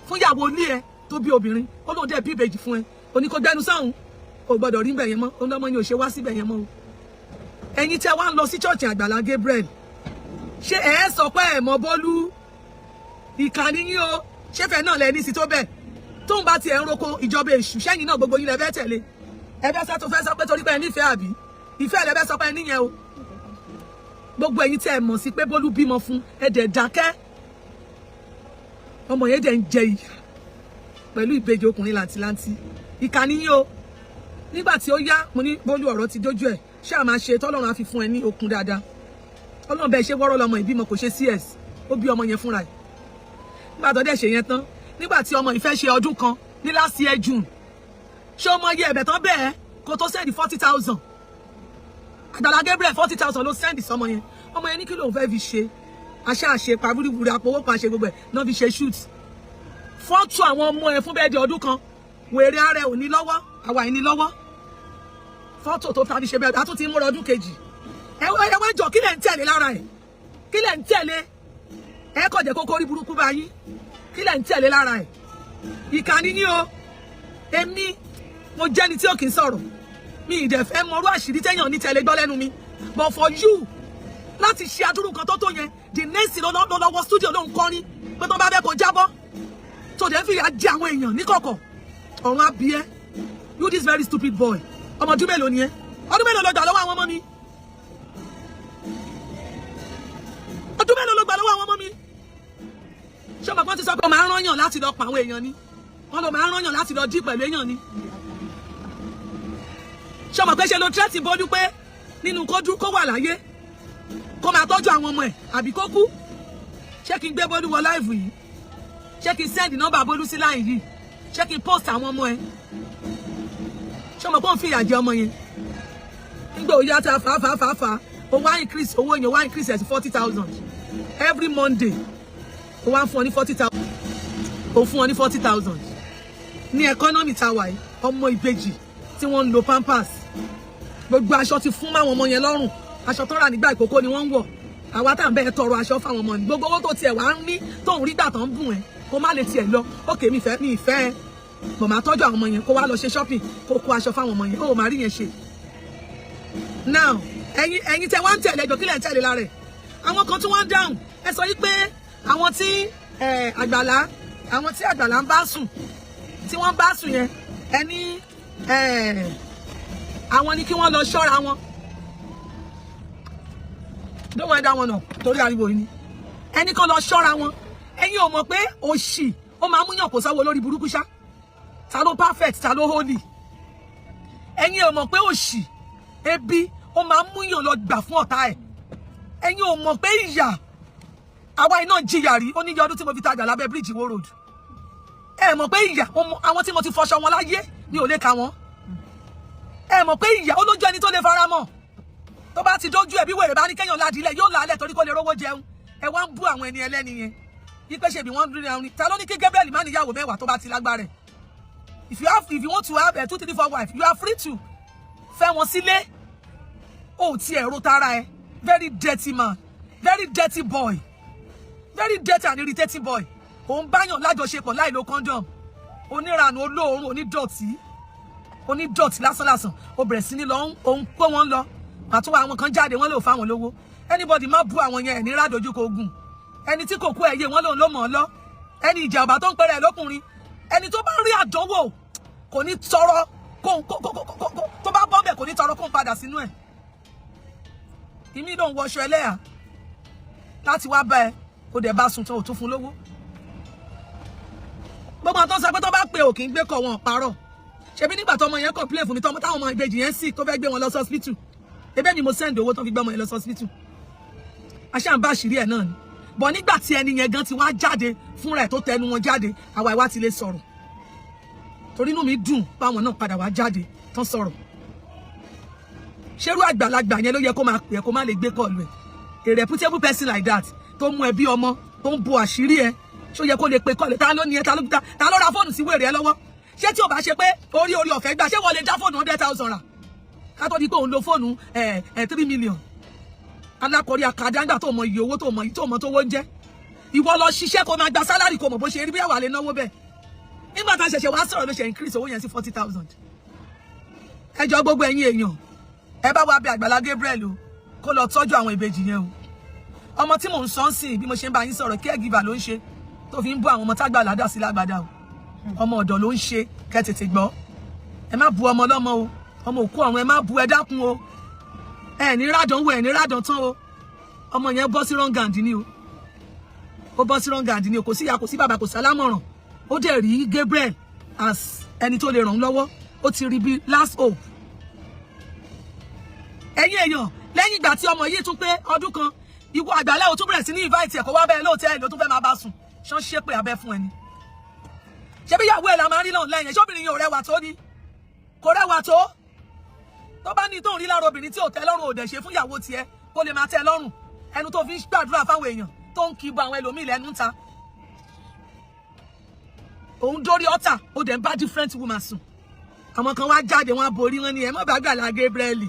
fún ìyàwó ilé ẹ tó bí obìnrin ó lóò dẹ̀ bíbejì fún ẹ oníkó gbẹnu sáhùn kò gbọdọ̀ rí bẹ̀ yẹn mọ́ ọlọ́mọ ni ò ṣe wá síbẹ̀ yẹn mọ́ o ẹ̀yin tẹ́ wá ń lọ sí ṣọ́ọ̀ṣì Àgbàlá Gabriel ṣé ẹ sọ pé ẹ mọ Bólú ìkànnì yín o ṣéfẹ̀ náà lẹ ní sí tó bẹ́ẹ̀ tó ń bá tiẹ̀ ń roko ìjọba èṣù sẹ́yìn náà gbogbo yín lẹ fẹ́ tẹ̀lé ẹ fẹ́ sọ tó fẹ́ sọ pé torí pé ẹ nífẹ̀ẹ́ àbí ìfẹ́ lẹ fẹ́ sọ pé ẹ níyẹn o gbogbo ẹ̀yin tẹ́ ẹ mọ̀ sí pé Bólú bímọ fún ẹ dẹ̀ dákẹ́ ọmọ yẹn dẹ̀ ń jẹ ìyà pẹ̀lú ìbejì ọkùnrin làǹtìlanti ìkànnì yín o nígbà tí ó yá mo ní Bólú ọ̀rọ̀ ti dójú ẹ̀ ṣé a máa ṣe tọ́lọ́run á fi fún ẹ ní okun dáadáa Ọlọ́run bẹ́ẹ̀ ṣe wọ́rọ́ lọmọ ìbímọ kò ṣe CS ó bí ọmọ yẹn fúnra ẹ̀ nígbà tó dẹ̀ ṣe yẹn tán nígbà tí ọmọ ìfẹ́ ṣe ọdún kan ní last year June ṣé ọmọ yẹ ẹ̀bẹ̀ tán bẹ́ẹ̀ kó tó sẹ́ndì 40,000 Àgbàlá Gabriel 40,000 ló sẹ́ndì sọmọ yẹn ní kí lóun fẹ́ fi ṣe àṣẹ pàbúrúburú àpòwó kan àṣẹ gbogbo ẹ̀ náà fi ṣe shoot fọ́tò àwọn ọmọ ẹ̀ fún bẹ́ẹ̀ di ọdún kan wèrè ààrẹ ò ní lọ́wọ́ àwa ẹ̀ ní lọ́wọ́ fọ́tò tó tàbí ṣe bẹ́ẹ̀ a tún ti múra ọdún kejì ẹ wá jọ kí lẹ̀ ń tẹ̀lé lára ẹ̀ kí lẹ̀ ń tẹ̀lé ẹ kọ̀ jẹ́ kókó rí burúkú bá yín kí lẹ̀ ń tẹ̀lé lára ẹ̀ ìkànnì yín o èmi mo jẹ́ni tí ó kì í sọ̀rọ̀ mi ì dẹ̀ fẹ́ mọrú àṣírí téèyàn ní tẹ̀lé gbọ́ lẹ́nu mi but for you láti ṣe adúrú nǹkan tó tó yẹn the next thing lọ́wọ́ studio ló ń kọrin pé tó bá bẹ́ẹ̀ kó jábọ́ tó dẹ̀ fi jẹ àwọn èèyàn níkọ̀kọ̀ ọ̀run abiyẹ́ you this very stupid boy ọmọ ọdún mélòó ni ẹ ọdún mélòó ló gbà lọ́wọ́ àwọn ọmọ mi ọdún mélòó ló gbà lọ́wọ́ àwọn ọmọ mi ṣé ọmọ kan ti sọ pé ọmọ arán yàn láti lọ pa àwọn èèyàn ni wọn lọ máa rán yàn láti lọ dí pẹ̀lú èèyàn ni ṣé ọmọ pé ṣe lo tírẹ́tì Bólú pé nínú kó wà láyé kó máa tọ́jú àwọn ọmọ ẹ̀ àbí kó kú ṣé kí n gbé Bólú wọ láìfù yìí ṣé kí n sẹ́ndì nọ́mbà Bólú sí láì yìí ṣé kí n post àwọn ọmọ ẹ̀ ṣé ọmọ kan fìyà jẹ ọmọ yẹn nígbà òye àti àfààfààfà ó wá increase owó yẹn wá increase ẹ̀ sí 40,000 every Monday ó wá ń fún ọ ní 40,000 ó fún ọ ní 40,000 ní economy tàwa yìí ọmọ ìbejì tí wọ́n ń lo pampers gbogbo aṣọ ti fún máwọn ọmọ yẹn lọ́rùn aṣọ tó rà nígbà ìkókó ni wọ́n ń wọ̀ àwa tá à ń bẹ́ẹ̀ tọrọ aṣọ fáwọn ọmọ ní gbogbo owó tó tiẹ̀ wá ń ní tó ń rí gbà tó ń bùn ẹ̀ kó má lè tiẹ̀ lọ ókè mi ìfẹ́ ẹ bọ̀ máa tọ́jú àwọn ọmọ yẹn kó wá lọ ṣe shopping kó kó aṣọ fáwọn ọmọ yẹn ó máa rí yẹn ṣe. now ẹ̀yin tẹ wá ń tẹ̀lé ẹjọ́ kílẹ̀ ń tẹ̀lé lára ẹ̀ àwọn kan tí wọ́n ń dáhùn ẹ sọ yí pé àwọn tí Àgbàlá ń bá sùn tí wọ́n bá sùn yẹn ẹni àwọn ni kí wọ́n lọ ṣọ́ra wọn dóhùn ẹ̀dá wọn náà torí ariwo yìí ni ẹni kan lọ ṣọ́ra wọn ẹ̀yin ò mọ̀ pé òṣì ó máa múyàn kó sáwọ́ lórí burúkú ṣá ta ló perfect ta ló holy ẹ̀yin ò mọ̀ pé òṣì ebi ó máa múyàn lọ gbà fún ọ̀tá ẹ̀ ẹ̀yin ò mọ̀ pé ìyà àwa iná jìyà rí ó níye ọdún tí mo fi tajà lábẹ́ bíríìjì Ìwó road ẹ mọ̀ pé ìyà àwọn tí mo ti fọṣọ wọn láyé ni ò lè ka wọn ẹ mọ̀ pé ìyà ó lójú ẹni tó lè fara mọ́ tó bá ti dójú ẹ̀ bí wèrè bá ní kéèyàn ládìílẹ̀ yóò lálẹ̀ torí kó lè rówó jẹun ẹ wá ń bú àwọn ẹni ẹlẹ́ni yẹn yí pé ṣèbí wọ́n rí àwọn ta ló ní kí Gabriel má níyàwó mẹ́wàá tó bá ti lágbára ẹ̀ if you want to have a 2, 3, 4 wife, you are free to. Fẹ́ wọn sílé. Oh, ti ẹ ro tara ẹ. Very dirty man. Very dirty boy. Very dirty and irritating boy. Ó ń báyàn lájọṣepọ̀ láì lo condom. Onírànú olóòórùn onídọ̀tí. Onídọ̀tí lásán. Ó bẹ̀rẹ̀ sí ní lọ ó ń pé wọn lọ. Àtúwọ̀ àwọn kan jáde wọ́n lè fa wọn lówó. Anybody má bú àwọn yẹn ní rádójú kò gùn. Ẹni tí kò kú ẹyẹ wọn lòun ló mọ̀ ọ́ lọ. Ẹni ìjà ọba tó ń pẹ̀rẹ̀ lọ́kùnrin. Ẹni tó bá rí àdánwò kò ní tọrọ tó bá bọ́ bẹ̀ kò ní tọrọ kó ń padà sínú ẹ̀. Ìmí ló ń wọṣọ ẹlẹ́yà láti wá bá ẹ kó dẹ̀ bá sùn tó ò tún fún lówó. Gbogbo àwọn tó ń sọ pé tó bá pé ò kì í gbé kọ̀ wọn parọ́. Ṣebí nígbà tó ọmọ yẹn complain fún mi táwọn ọmọ ìbejì yẹn sick tó fẹ́ gbé wọn lọ hospital. Ebe mi mo send owó tó fi gbé ọmọ yẹn lọ hospital. Àṣà ń bá àṣírí ẹ̀ náà ni. Bọ̀ nígbà tí ẹni yẹn gan ti wá jáde fúnra ẹ̀ tó tẹnu wọn jáde, àwa ìwá ti lè sọ̀rọ̀. Torí inú mi dùn báwọn náà padà wá jáde tán sọ̀rọ̀. Ṣerú àgbàlagbà yẹn ló yẹ kó máa pè é kó má lè gbé kọlù ẹ̀. A reputable person like that tó mú ẹbí ọmọ tó ń bo àṣírí ẹ̀ ṣó yẹ kó lè pe kọlù. Ta ló ní ẹ ta ló ra fóònù sí wèrè ẹ lọ́wọ́? Ṣé tí ò bá ṣe pé orí ọ̀fẹ́ gbà ṣé wọ́n lè dá fóònù 100,000 rà? Ká tó di pé òun lo fóònù 3 million. Alákọ̀ọ́rí akadangba tó mọ iye owó tó mọ tó wó ń jẹ́. Ìwọ lọ ṣiṣẹ́ kó máa gba sálárì kó mọ̀ bó ṣe rí bí àwa lè náwó bẹ́ẹ̀. Nígbà tá a ṣẹ̀ṣẹ̀ wá sọ̀rọ̀ ló ṣe increase owó yẹn sí 40,000. Ẹ jọ̀ọ́ gbogbo ẹ̀yin èèyàn. Ẹ bá wá bí Agbala Gabriel o kó lọ tọ́jú àwọn ìbejì yẹn o. Ọmọ tí mò ń sọ nsìn bí mo ṣe ń bá yín sọ̀rọ̀ caregiver ló ń ṣe tó fi ń bú àwọn ọmọ tágbàlá dà sí lágbàdá o. Ọmọ ọ̀dọ̀ ló ń ṣe kẹ́ tètè gbọ́. Ẹ má bú ọmọ lọ́mọ o. Ọmọ òkú ọ̀run ẹ má bú ẹ dákun o. Ẹ ní rádàn wo ẹ ní rádàn tán o. Ọmọ yẹn bọ́ sí wrong hand ni o. Ó bọ́ sí wrong hand ni o. Kò sí ìyá kò sí bàbá kò sí alámọ̀ràn. Ó dẹ̀ rí Gabriel as ẹni tó lè ràn lọ́wọ́. Ó ti rí bí last hope. Ẹ̀yin èèyàn lẹ́yìn ìgbà tí ọmọ yìí tún pé ọdún kan ìwọ Agbala ó tún bẹ̀rẹ̀ sí ní invite ẹ̀ kó wá bẹ́ẹ̀ lóòótẹ́ ló tún fẹ́ máa bá sùn. Ṣán ṣe pé abẹ́ fún ẹni. Ṣé bí ìyàwó ẹ̀ la máa rí náà lẹ́yìn ṣóbìnrin yẹn ò rẹwà tó ni? Kò rẹwà tó. Tó bá ní tó ń rí lára obìnrin tí ò tẹ́ lọ́rùn ò dẹ̀ ṣe fún ìyàwó tiẹ̀ kó lè máa tẹ́ lọ́rùn. Ẹnu tó fi ń gbàdúrà fáwọn èèyàn tó ń kí bọ àwọn ẹlòmíì lẹ́nu ta. Òun dórí ọ̀tà ó dẹ̀ ń bá different woman sùn. Àwọn kan wá jáde wọ́n borí wọn ni ẹ má bá Agbala Gabriel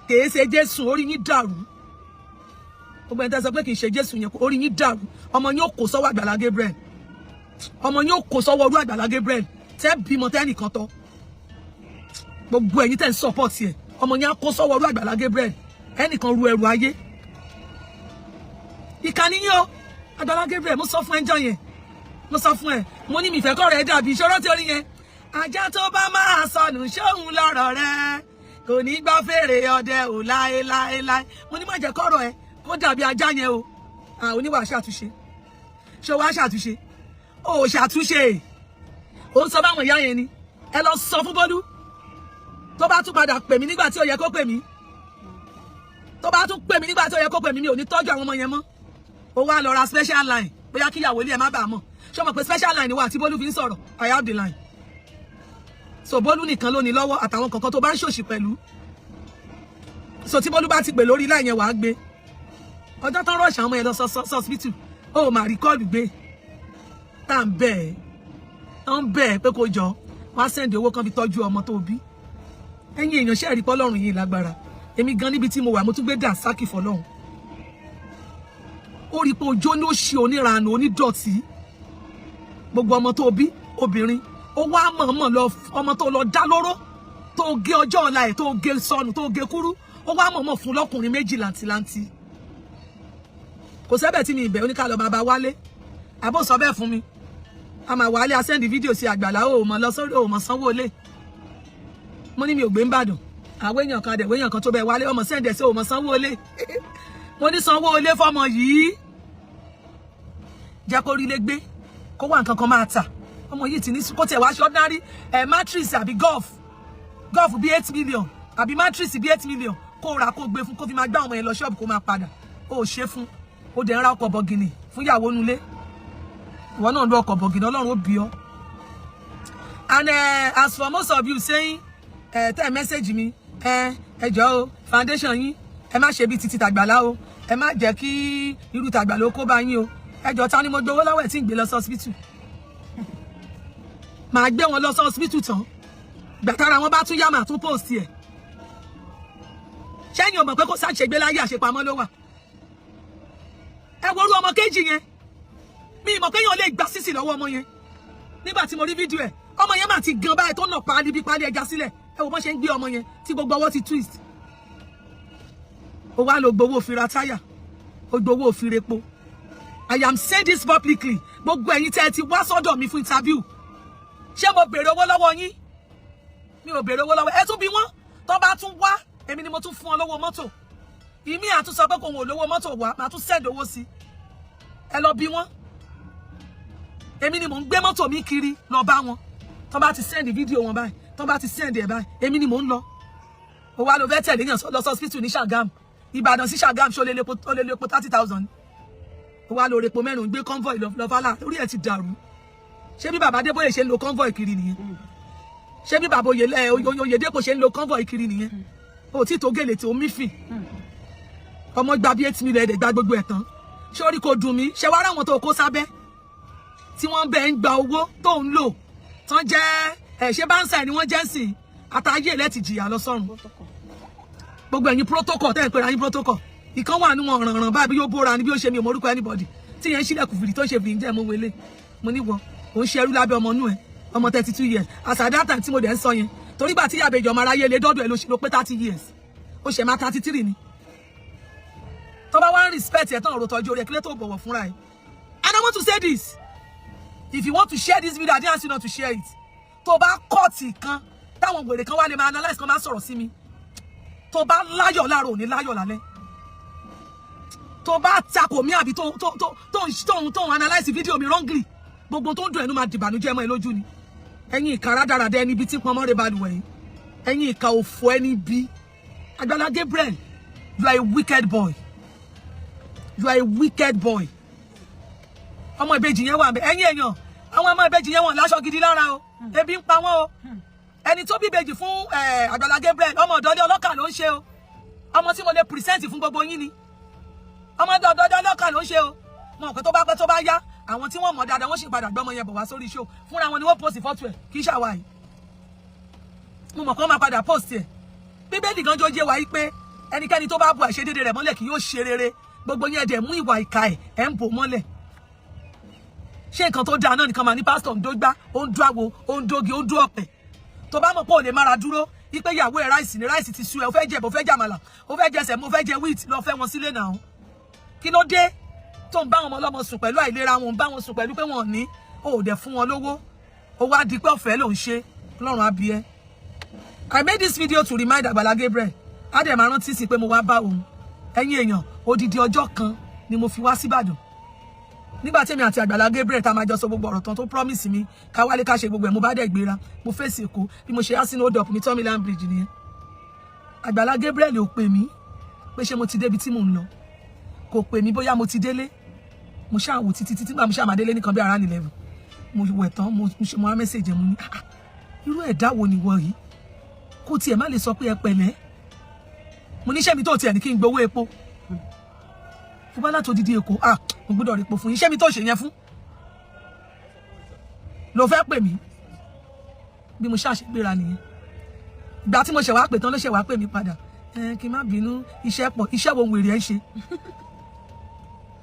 kìí ṣe Jésù orí yín dàrú. Gbogbo ẹni tẹ́ sọ pé kìí ṣe Jésù yẹn orí yín dàrú. Ọmọ yín ó kó sọ́wọ́ Agbala Gabriel. Ọmọ yín ó kó sọ́wọ́ orú Agbala Gabriel tẹ́ bímọ tẹ́ nìkan tọ́. Gbogbo ẹ̀yin tẹ́ ń support ẹ̀ ọmọ yín á kó sọ́wọ́ orú Agbala Gabriel ẹnìkan ru ẹrù ayé. Ìkànnì yín o Agbala Gabriel mo sọ fún ẹjọ́ yẹn mo sọ fún ẹ mo ní mi fẹ́ kọ́ rẹ̀ dàbí ìṣòro tí orí yẹn ajá tó bá máa sọnù ṣóhun lọ́rọ̀ rẹ̀ kò ní gbọ́ fèrè ọdẹ ò láéláéláé mo ní má jẹ́ kọ́rọ̀ ẹ kó dàbí ajá yẹn o oníwà ṣàtúnṣe ṣé wàá ṣàtúnṣe ó ṣàtúnṣe ó ń sọ báwọn ìyá yẹn ni ẹ lọ sọ fún Bọ́lú tó bá tún padà pè mí nígbà tí ó yẹ kó pè mí tó bá tún pè mí nígbà tí ó yẹ kó pè mí mi ò ní tọ́jú àwọn ọmọ yẹn mọ́ ó wá lọ ra special line bóyá kíyàwó ilé ẹ má bàa mọ̀ ṣé o mọ̀ pé special line wà tí Bọ́lú fi ń sọ̀rọ̀ I have the line so Bọ́lú nìkan ló ní lọ́wọ́ àtàwọn kankan tó bá ń ṣòṣì pẹ̀lú so tí Bọ́lú bá ti pè lórí line yẹn wàá gbé ọjọ́ tán rọ̀ṣà ọmọ yẹn lọ hospital ó mà rí kọ́ọ̀lù gbé tá à ń bẹ̀ ẹ́ pé kó jọ wá sẹ́ndì owó kan fi tọ́jú ọmọ tó bí ẹ̀yin èèyàn ṣe rí pọ́lọ́run yìí lágbára èmi gan níbi tí mo wà mo tún gbé dà sákì fọlọ́run ó rí pé ojó ní ó ṣe oníranù onídọ̀tí gbogbo ọmọ tó bí obìnrin ó wá mọ̀ọ́mọ̀ lọ ọmọ tó lọ dá lóró tó gé ọjọ́ ọ̀la ẹ̀ tó gé sọnù tó gé kúrú ó wá mọ̀ọ́mọ̀ fún lọ́kùnrin méjì làǹtìlanti kò sẹ́bẹ̀ tí mi ìbẹ̀ oníkàlọ́ máa bá wálé àbó sọ bẹ́ẹ̀ fún mi a máa wálé a sẹ́ndì fídíò sí Àgbàlá ó mọ̀ lọ sórí ó mọ̀ sanwó lé mo ní mi ò gbé ń bàdàn àwọn èèyàn kan dẹ̀ wéèyàn kan tó bẹ̀ wálé ọmọ sẹ́ndì ẹ̀ sí ó mọ̀ sanwó lé mo ní sanwó lé fọmọ yìí jẹ́ kó rí lé gbé kó wà nǹkan kan máa tà ọmọ yìí ti ní kó tiẹ̀ wá ṣe ordinary matrix àbí golf bí 8 million àbí matrix bí 8 million kó ra kó gbé fún kó fi máa gbá ọmọ yẹn lọ ṣọ́ọ̀bù kó máa padà ó ṣe fún ó dẹ̀ ń ra ọkọ̀ bọ̀gìnì fún ìyàwó nulẹ̀ ìwọ náà lo ọkọ̀ bọ̀gìnì Ọlọ́run ó bí ọ. And as for most of you saying tẹ́ message mi ẹ jọ̀ọ́ o foundation yín ẹ má ṣe bí títí tàgbàlá o ẹ má jẹ́ kí irú tàgbàlá ó kó bá yín o ẹ jọ̀ọ́ ta ni mo gbowó lọ́wọ́ ẹ̀ tí ń gbé lọ sí hospital màá gbé wọn lọ sí hospital tán gbàtàrà wọn bá tún yá màá tún post ẹ̀ ṣẹ́yìn ò mọ̀ pé kó ṣàṣègbè láyé àṣepamọ́ ló wà ẹ wo orú ọmọ kejì yẹn mi mọ̀ kéèyàn lè gbà sísì lọ́wọ́ ọmọ yẹn nígbà tí mo rí fídíò ẹ̀ ọmọ yẹn mà ti gan báyìí tó nà páálí bí páálí ẹja sílẹ̀ ẹ wo bọ́n ṣe ń gbé ọmọ yẹn tí gbogbo ọwọ́ ti twist ó wá lọ gbowó fi ra táyà ó gbowó fi repo I am saying this publicly gbogbo ẹ̀yin tẹ́ ẹ ti wá sọ́dọ̀ mi fún interview ṣé mo béèrè owó lọ́wọ́ yín mi ò béèrè owó lọ́wọ́ ẹ tún bí wọ́n tó bá tún wá èmi ni mo tún fún ọ lówó mọ́tò ìmí àtúnṣe pé kò wọ́n lówó mọ́tò wá màá tún send owó sí ẹ lọ bí wọ́n èmi ni mò ń gbé mọ́tò mi kiri lọ bá wọn tó bá ti send fídíò wọn báyìí tó bá ti send ẹ̀ báyìí èmi ni mò ń lọ ó wá lọ fẹ́ tẹ̀lé yàn lọ sí hospital ní Ṣàgámù Ìbàdàn sí Ṣàgámù ṣó lè lepo 30,000 ó wá lọ repo mẹ́rin gbé convoy lọ fálà orí ẹ̀ ti dàrú ṣé bí bàbá Adébóyè ṣe ń lo convoy kiri nìyẹn ṣé bí bàbá Oyèdépò ṣe ń lo convoy kiri nìyẹn ó tí tó gèlè tí ó mífì ọmọ gba bí 8 million ẹ̀dẹ̀ gba gbogbo ẹ̀ tán ṣé orí kò dùn mí ṣé wàá ráwọn tó kó sábẹ́ tí wọ́n bẹ̀ ń gba owó tó ń lò tán jẹ́ ṣé báńsà ni wọ́n jẹ́ sìn àtàyè lẹ́tì jìyà lọ sọ́run gbogbo ẹ̀yin protocol tẹ́ ẹ̀ pera yín protocol ìkan wà ní wọn rànràn báyìí bí yóò bóra ni bí ó ṣe mi ò mọ̀rúkọ anybody tí yẹn ń ṣílẹ̀kùn fìdí tó ń ṣe fìdí jẹ́ mo wele mo ní wọ òun ṣe ẹrú lábẹ́ ọmọ inú ẹ̀ ọmọ 32 years as at that time tí mo dẹ̀ ń sọ yẹn torí gbà tí Ìyábẹ̀jì ọmọ aráyé lé dọ́dọ̀ ẹ̀ ló pé 30 years ó ṣe máa 33 ni tó bá wá ń respect ẹ̀ tán ọ̀rọ̀ tọ́jú orí ẹ̀ kílẹ̀ tó bọ̀wọ̀ fúnra ẹ̀ and I want to say this if you want to share this video I didn't ask you not to share it tó bá kọ́ọ̀tì kan táwọn wèrè kan wá lè máa analyse kan máa sọ̀rọ̀ sí mi tó bá láyọ̀ láàárọ̀ òní láyọ̀ lálẹ́ tó bá takò mí àbí tó ń analyse fídíò mi wrongly gbogbo tó ń dùn ẹnu máa dìbànújẹ́ mọ́ ẹ lójú ni ẹ̀yin ìka rádaràdà ẹni bí tí pọnmọ́ rẹ̀ balùwẹ̀ yìí ẹ̀yin ìka òfò ẹni bí Agbala Gabriel you are a wicked boy you are a wicked boy ọmọ ìbejì yẹn wà ẹ̀yin èèyàn àwọn ọmọ ìbejì yẹn wọ́n láṣọ gidi lára o ebi ń pa wọ́n o ẹni tó bí ìbejì fún Agbala Gabriel ọmọ ọ̀dọ́lé ọlọ́kà ló ń ṣe o ọmọ tí mo lè present fún gbogbo yín ni ọmọ ọ̀dọ́lé ọlọ́kà ló ń ṣe o mo pé tó bá yá àwọn tí wọ́n mọ̀ dáadáa wọ́n sì padà gbọ́mọ yẹn bọ̀ wá sórí show fúnra wọn ni wọ́n post fọ́tò ẹ̀ kì í ṣàwà yìí mo mọ̀ kó máa padà post ẹ̀ bíbélì gan jẹ́ wáyé pé ẹnikẹ́ni tó bá bu àìṣedéédé rẹ̀ mọ́lẹ̀ kì yóò ṣe rere gbogbo yẹn dẹ̀ mú ìwà ìka ẹ̀ ń bò mọ́lẹ̀ ṣé nǹkan tó dáa náà nìkan máa ní pásítọ̀ ń dógbá ó ń dó àwo ó ń dógi ó ń dó ọ̀pẹ̀ tó bá mọ̀ pé ò lè mára dúró wípé ìyàwó ẹ̀ ráìsì ní ráìsì ti sú ẹ ó fẹ́ jẹ bó fẹ́ jàmàlà ó fẹ́ jẹ sẹ̀mó ó fẹ́ jẹ wheat lọ fẹ́ wọn sílé náà kí ló dé tó ń bá wọn ọlọ́mọ sùn pẹ̀lú àìlera wọn ń bá wọn sùn pẹ̀lú pé wọn ò ní ó dẹ̀ fún wọn lówó ó wá di pé ọ̀fẹ́ ló ń ṣe Ọlọ́run á bí ẹ. I made this video to remind Agbala Gabriel á dẹ̀ máa rántí sí pé mo wá bá òun ẹ̀yin èèyàn odidi ọjọ́ kan ni mo fi wá síbàdàn nígbà tí èmi àti Agbala Gabriel tá máa jọ sọ gbogbo ọ̀rọ̀ tán tó promise mi ká wálé ká ṣe gbogbo ẹ̀ mo bá dẹ̀ gbéra mo fèsì Èkó bí mo ṣe á sínú hold up ní Tomiland Bridge nìyẹn Agbala Gabriel ò pè mí pé ṣé mo ti débi tí mò ń lọ kò pè mí bóyá mo ti délé mo ṣáà wò títí nígbà mo ṣáà máa délé nìkan bí around 11 mo wẹ̀ tán mo á mẹ́sẹ̀jì mo ní irú ẹ̀dá wo ni wọ yìí kó tiẹ̀ má lè sọ pé ẹ pẹ̀lẹ́ mo níṣẹ́ mi tó tiẹ̀ ní kí n gbowó epo fún bá láti odidi Èkó mo gbọ́dọ̀ rí epo fún iṣẹ́ mi tó ṣe yẹn fún ló fẹ́ pè mí bí mo ṣáà ṣe gbéra nìyẹn ìgbà tí mo ṣẹ̀ wá pè tán ló ṣẹ̀ wá pè mí padà kí n má bínú iṣẹ́ pọ̀ iṣẹ́ wo wèrè ẹ ṣe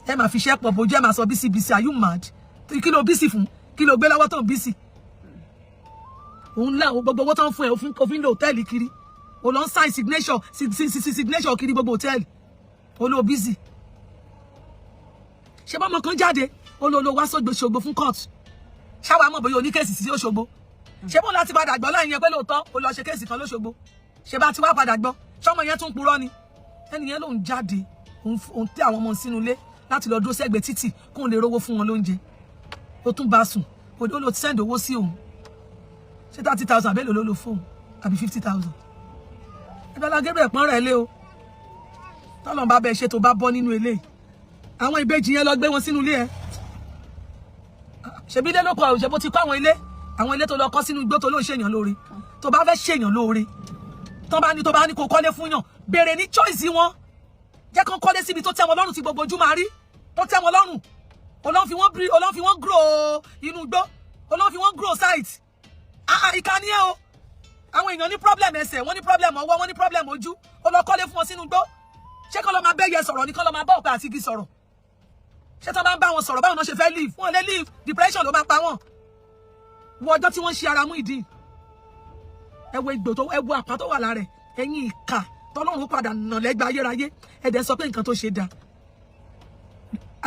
ẹ máa fi iṣẹ́ pọ̀ bójú ẹ máa sọ bísí are you mad kí ló bísí fún kí ló gbé lọ́wọ́ tó ń bísí òun láwọn gbogbo owó tó ń fún ẹ òfin lò hòtẹ́ẹ̀lì kiri o lọ ń sign signature kiri gbogbo hòtẹ́ẹ̀lì o lọ bísí ṣé bọ́mọ kan jáde o lọ wá Ṣògbó fún court ṣáwa mọ̀ bóyá o ní kéèsì sí Òṣogbo ṣé bó láti padà gbọ́ láyìn yẹn pé lóòótọ́ o lọ ṣe kéèsì kan lóṣogbo ṣé bá ti wá padà gbọ́ ṣọmọ yẹn tún purọ́ ni ẹni yẹn ló ń jáde òun tẹ àwọn ọmọ sínú ilé láti lọ dúró sẹ́gbẹ̀ẹ́ títì kóun lè rówó fún wọn lóúnjẹ ó tún bá sùn ó lọ ti send owó sí òun ṣé 30,000 àbẹ́lò ló lo fóun àbí 50,000 Agbala Gabriel pọ́n rẹ̀ lé o tọ́lọ̀ bá bẹ ṣe tó bá bọ́ nínú ilé àwọn ìbejì yẹn lọ gbé wọn sínú ilé ẹ ṣebí ilé ló kọ òṣèbó ti kọ́ àwọn ilé tó lọ kọ́ sínú igbó tó ló ń ṣèyàn lóore tó bá fẹ́ ṣèyàn lóore tó bá ní kó kọ́lé fún yàn béèrè ní choice wọn jẹ́ kán kọ́lé síbi tó tẹ́ wọn lọ́rùn tí gbogbo ojú máa rí tó tẹ́ wọn lọ́rùn olóhùn fi wọ́n grow inú igbó olóhùn fi wọ́n grow site ìkànnì ẹ o àwọn èèyàn ní problem ẹsẹ̀ wọ́n ní problem ọwọ́ wọ́n ní problem ojú ó lọ kọ́lé fún wọn sínú gbó ṣé kọ́ lọ máa bẹ́yẹ sọ̀rọ̀ ní kọ́ lọ máa bá ọ̀pẹ àti igi sọ̀rọ̀ ṣé tó bá ń bá wọn sọ̀rọ̀ báwọn náà ṣe fẹ́ leave wọn lè leave depression ló máa pa wọn wo ọjọ́ tí wọ́n ṣe ara mú ìdí ẹ wo ìgbò tó ẹ wo àpá tó wà lára ẹ̀ ẹ̀yin ìkà tọ́lọ́run padà nà lẹ́gbàá ayérayé ẹ̀dẹ̀ sọ pé nǹkan tó ṣe dáa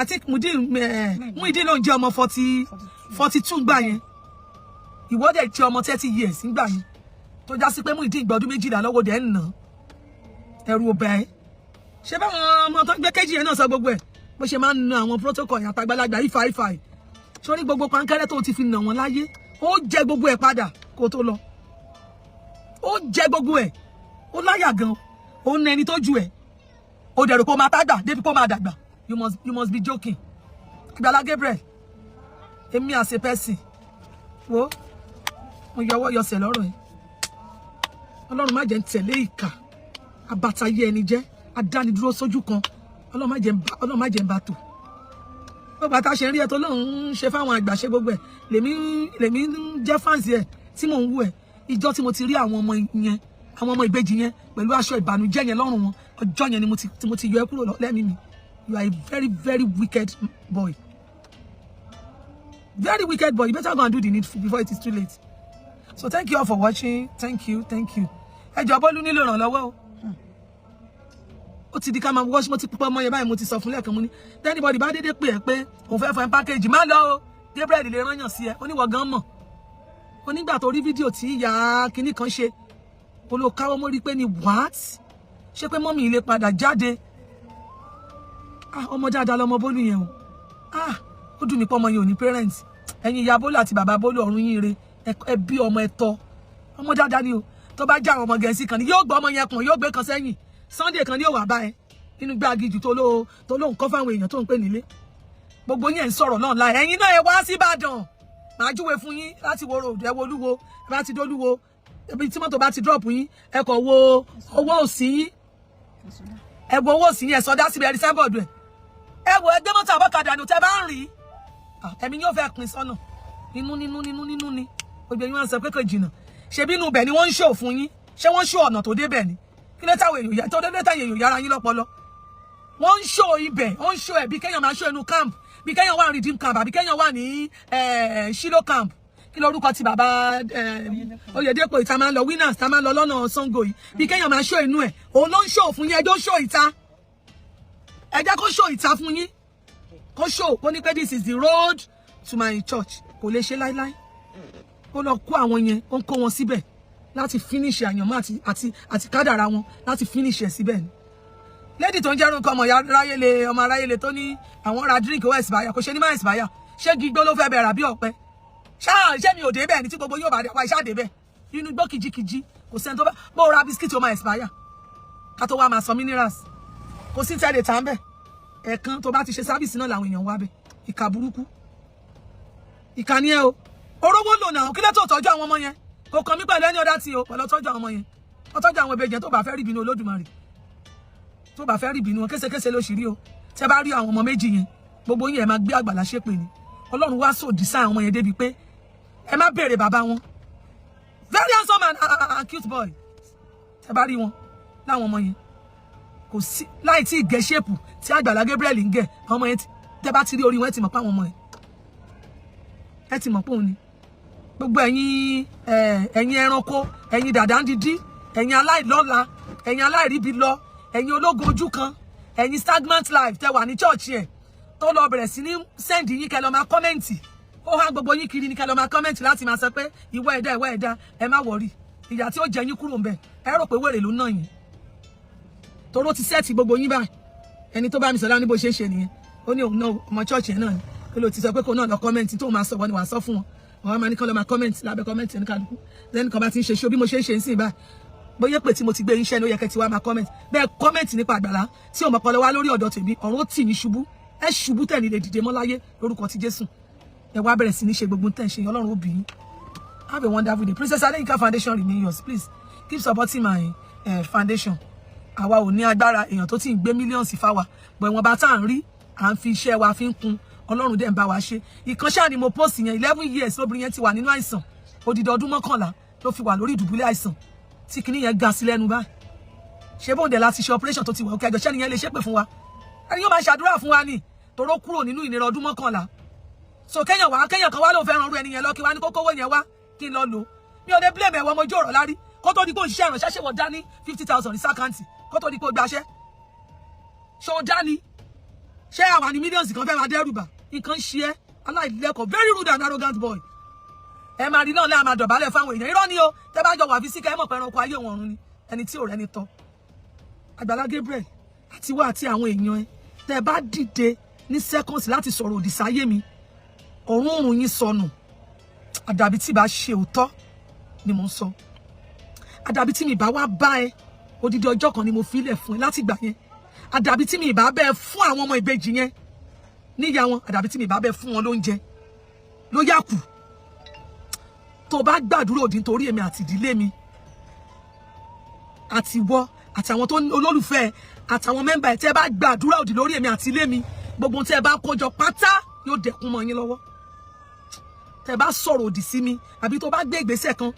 àti Muideen ló ń jẹ́ ọmọ 42 gbà yẹn ìwọ́dẹ̀ tí ọmọ 30 years nígbà yẹn tó já sí pé Muideen gbọ́dún 12 lọ́wọ́ dẹ̀ ń nà ẹ̀rù ọba ẹ̀ ṣé báwọn ọmọ tó gbé kéjì yẹn náà sọ gbogbo ẹ̀ bó ṣe máa ń na àwọn protocol yẹn àtàgbàlagbà ifá sórí gbogbo pankẹ́rẹ́ tó ti fi nà wọ́n láyé ó jẹ gbogbo ẹ̀ padà kó tó lọ ó jẹ gbogbo ẹ̀ ó láyà gan ó ń ẹni tó ju ẹ̀ ó dẹ̀rù kó máa tágbà débi kó máa dàgbà you must be joking Agbala Gabriel èmi as a person wo mo yọwọ́ yọsẹ̀ lọ́rọ̀ ẹ̀ Ọlọ́run má jẹ́ ń tẹ̀lé ìkà abatayé ẹni jẹ́ adánidúró sójú kan Ọlọ́run má jẹ́ ń bá tò gbogbo àtàṣe rí ẹ tó lóun ń ṣe fáwọn àgbà ṣe gbogbo ẹ lèmi ń jẹ́ fáǹsì ẹ tí mò ń wú ẹ ìjọ tí mo ti rí àwọn ọmọ yẹn àwọn ọmọ ìbejì yẹn pẹ̀lú aṣọ ìbànújẹ́ yẹn lọ́rùn wọn ọjọ́ yẹn ni mo ti yọ ẹ kúrò lẹ́mìí mi. You are a very, very wicked boy. Very wicked boy. You better go and do the needful before it is too late. So thank you all for watching. Thank you. Ẹ jọ̀ọ́ Bolu nílò ìrànlọ́wọ́ o. Ó ti di ká máa watch mo ti púpọ̀ mọ́ yẹn báyìí mo ti sọ fún lẹ́ẹ̀kan mo ní. Anybody bá dédé pè ẹ́ pé òun fẹ́ fún ẹ package má lọ o. Gabriel lè rányàn sí ẹ. Oníwọ̀ gan mọ̀. Onígbà tó rí fídíò tí ìyá kinní kan ṣe. Olókáwọ́ mo rí pé ni what? Ṣé pé mọ́mì ilé padà jáde? Ọmọ dáadáa lọmọ Bolu yẹn o. Ó dùn mí pé ọmọ yẹn ò ní parents. Ẹ̀yin ìyá Bolu àti bàbá Bolu ọ̀run yín re. Ẹ bí ọmọ ẹ tọ́. Ọmọ dáadáa ni o. Tó bá já ọmọ Gẹ̀ẹ́sì kan ni yóò gbọ́ ọmọ yẹn kan yóò gbé kan sẹ́yìn. Sunday kan ni yóò wá bá ẹ. Nínú gbágijù tó ló ń kọ́ fáwọn èèyàn tó ń pè nílé. Gbogbo yín ẹ̀ ń sọ̀rọ̀ náà láì. Ẹ̀yin náà ẹ wá sí Ìbàdàn. Màá júwe fún yín láti wo road ẹ wo Olúwo. Ẹ bá ti dólúwo. Ibi tí mọ́tò bá ti drop yín. Ẹ kọ̀ wo owó òsì yín. Ẹ wo owó òsì yín ẹ sọdá síbi ẹ rí sábọ̀dù ẹ̀. Ẹ wo ẹgbẹ́ mọ́tò àbọ̀kadà ní tẹ́ bá ń rí ẹ̀mí yóò fẹ́ pin sọ́nà nínú ni gbogbo yín wọ́n sọ pé kò jìnnà ṣebí inú bẹ̀ ni wọ́n ń ṣò fún yín ṣé wọ́n ṣò ọ̀nà tó débẹ̀ ni kí ló táwọn èèyàn tó débẹ̀ táwọn èèyàn yára yín lọ́pọlọ wọ́n ń ṣò ibẹ̀ wọ́n ń ṣò ẹ̀ bí kéèyàn máa ṣò inú camp bí kéèyàn wà ní redeem camp àbí kéèyàn wà ní Shilo camp kí lórúkọ ti bàbá Oyedepo ìta máa ń lọ winners ta máa ń lọ lọ́nà Sango yìí bí kéèyàn máa ṣò inú ẹ̀ òun ló ń ṣò fún yín ẹjọ́ ṣò ìta ẹ jẹ́ kó show ìta fún yín kó show kó ní pé this is the road to my church kò lè ṣe láíláí kó lọ kó àwọn yẹn ó ń kó wọn síbẹ̀ láti finish àyànmọ́ àti kádàrá wọn láti finish ẹ̀ síbẹ̀ ni lady tó ń jẹ́ orúkọ ọmọ aráyélé tó ní àwọn ra drink ó expire kò ṣe ní má expire ṣé gbígbó ló fẹ́ bẹ̀rẹ̀ àbí ọ̀pẹ ṣé mi ò dé bẹ́ẹ̀ ni tí gbogbo yóò bá wá iṣẹ́ àdé bẹ́ẹ̀ inú gbó kìjikìji kò sẹ́ni tó bó ra biscuit ó máa expire ká tó wá máa sọ minerals kò sí tẹ́lẹ̀ tà ń bẹ̀ ẹ̀kan tó bá ti ṣe sábìsì náà làwọn èèyàn wá bẹ̀ ìkà burúkú ìkà ni ẹ o orówó lò náà kí lè tó tọ́jú àwọn ọmọ yẹn kò kàn mí pẹ̀lú ẹni ọ̀dá tí o pẹ̀lú tọ́jú àwọn ọmọ yẹn ó tọ́jú àwọn ìbejì tó bá fẹ́ rí ìbínú Olódùmarè tó bá fẹ́ rí ìbínú wọn késekése ló ṣì rí o tẹ́ bá rí àwọn ọmọ méjì yẹn gbogbo yín ẹ máa gbé Àgbàlá ṣépè ni Ọlọ́run wá sòdì sáà àwọn yẹn débi pé ẹ má béèrè bàbá wọn very handsome and cute boy tẹ́ bá rí wọn láwọn ọmọ yẹn kò sí láì tí ìgẹ̀ ṣépù tí Àgbàlá Gabriel ń gẹ̀ àwọn ọmọ yẹn tẹ́ bá ti rí orí wọn ẹ ti mọ̀ pé àwọn ọmọ yẹn ẹ ti mọ̀ pé òun ni gbogbo ẹ̀yin ẹranko ẹ̀yin dàdá ń dídí ẹ̀yin aláìlọ́la ẹ̀yin aláìríbi lọ ẹ̀yin ológun ojú kan ẹ̀yin stagnant life tẹ́ wà ní church yẹn tó lọ bẹ̀rẹ̀ sí ní send yín kẹ́ lọ máa kọ́mẹ́ǹtì ó há gbogbo yín kiri ní kẹ́ lọ máa kọ́mẹ́ǹtì láti máa sọ pé ìwọ ẹ̀dá ẹ má wọ̀rí ìyà tí ó jẹ yín kúrò ń bẹ̀ ẹ rò pé wèrè ló ná yín toró ti sẹ́ẹ̀tì gbogbo yín báyìí ẹni tó bá mi sọ̀rọ̀ ní bó ṣe ń ṣe nìyẹn ó ní òun náà ọmọ church yẹn náà ni kí ló ti sọ pé kó náà lọ kọ́mẹ́ǹtì tó máa sọ wọ́n ni wàá sọ fún wọn àwọn máa ní kán lọ máa kọ́mẹ́ǹtì lábẹ́ kọ́mẹ́ǹtì ẹni kálukú lẹ́nu kan bá ti ń ṣe ṣó bí mo ṣe ń ṣe ń sìn báyìí bóyá pé tí mo ti gbé iṣẹ́ ní ó yẹ kẹ́ ti wá máa kọ́mẹ́ǹtì bẹ́ẹ̀ kọ́mẹ́ǹtì nípa Àgbàlá tí òun ọpọlọ wá lórí ọ̀dọ̀ tèmi ọ̀run ó tì ní ṣubú ẹ ṣubú tẹ̀ ní lè dìde mọ́ láyé lórúkọ ti Jésù ẹ wá bẹ̀rẹ̀ sí ní ṣe gbogbo tẹ̀ ṣe Ọlọ́run ó bì yín have a wonderful day Princess Adeyinka Foundation remain yours please keep supporting my foundation àwa ò ní agbára èèyàn tó ti ń gbé mílíọ̀nù fáwa bọ̀ ìwọ̀n bá tá à ń rí à ń fi iṣẹ́ wa fi ń kun Ọlọ́run dẹ̀ ń bá wa ṣe ìkan ṣáà ni mo post yẹn 11 years lóbìnrin yẹn ti wà nínú àìsàn odidi ọdún mọ́kànlá ló fi wà lórí ìdùbúlẹ̀ àìsàn tí kinní yẹn ga sí lẹ́nu báyìí ṣé bóun dẹ̀ láti ṣe operation tó ti wà òkè àjọ ṣẹ́ni yẹn lè ṣépè fún wa ẹni yóò máa ṣàdúrà fún wa ni toró kúrò nínú ìnira ọdún mọ́kànlá so kéèyàn kan wá ló fẹ́ ràn rú ẹni yẹn lọ kí wá ní kókówó yẹn wá kí n lọ lò mi ò lè blame ẹ̀wọ̀n ọmọ ojú ọ̀rọ̀ lárí kó tó di pé òṣìṣẹ́ ìrànṣẹ́ ṣe wọ́n dání 50,000 ní sákàǹtì kó tó di pé ó gbaṣẹ́ ṣé ó dání ṣé àwa ní millions kan fẹ́ máa dẹ́rùbà nǹkan ṣe é aláìlẹ́kọ̀ọ́ very rude and arrogant boy ẹ máa rí náà lẹ́yìn máa dọ̀bálẹ̀ fáwọn èèyàn irọ́ ni o tẹ́ bá jọ wà fi síkà ẹ mọ̀ pé ẹranko ayé òun ọ̀run ni ẹni tí ò rẹ́ni tọ́ Agbala Gabriel àti wá àti àwọn èèyàn ẹ tẹ́ bá dìde ní seconds láti sọ̀rọ̀ òdì sáyé mi ọ̀run òrùn yín sọnù àdàbí tí bá ṣe òótọ́ ni mo ń sọ àdàbí tí mi bá wá bá ẹ odidi ọjọ́ kan ni mo fi ilẹ̀ fún ẹ láti gbà yẹn àdàbí tí mi bá bẹ́ẹ̀ fún àwọn ọmọ ìbejì yẹn níyà wọn àdàbí tí mi bá bẹ́ẹ̀ fún wọn lóúnjẹ ló yà kù tó bá gbàdúrà òdì nítorí èmi àti ìdílé mi àti wọ àtàwọn tó olólùfẹ́ àtàwọn mẹ́mbà ẹ̀ tẹ́ bá gbàdúrà òdì lórí èmi àti ilé mi gbogbo tẹ́ bá kójọ pátá yóò dẹkùn mọ́ yín lọ́wọ́ tẹ́ bá sọ̀rọ̀ òdì sí mi àbí tó bá gbé ìgbésẹ̀ kan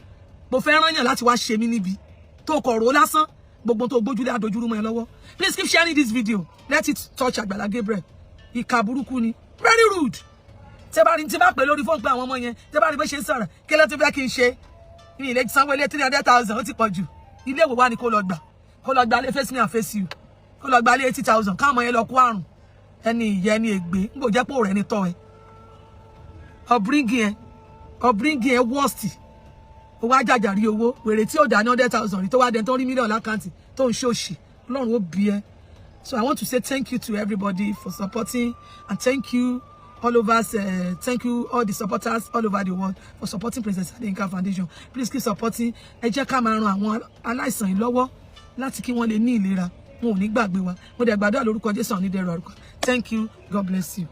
mo fẹ́ rán yàn láti wá ṣe mí níbi tó kọ̀rọ̀ lásán gbogbo tó gbójúlé adojúrú mọ́ ẹ lọ́wọ́ please keep sharing this video let it touch Agbala Gabriel ìkà burúkú ni very rude tẹ́ bá rí tí bá pè lórí fóònù pé àwọn ọmọ yẹn tẹ́ bá rí bó ṣe ń sọ̀rọ̀ kí ló ti fẹ́ kí n ṣe ní ilé sanwó ilé 300,000 ó ti pọ̀ jù ilé ìwò wa ni kó lọ gbà lé face me and face you kó lọ gbà lé 80,000 káwọn ọmọ yẹn lọ kó àrùn ẹni ìyẹn ni ègbé ń bò jẹ́ pé òrẹ́ ni tọ́ ẹ ọ̀bríngì ẹ worst ó wá jàjàrí owó wèrè tí ó dá ní 100,000 rí tó wá dẹni tó rí mílíọ̀nù lákàntì tó ń ṣòṣì Ọlọ́run ó bí ẹ. So I want to say thank you to everybody for supporting and thank you all over thank you all the supporters all over the world for supporting Princess Adeyinka Foundation. Please keep supporting. Ẹ jẹ́ ká máa ran àwọn aláìsàn yìí lọ́wọ́ láti kí wọ́n lè ní ìlera wọn ò ní gbàgbé wa mo dẹ̀ gbàdúrà lórúkọ Jésù ní dẹrù àrùkọ. Thank you. God bless you.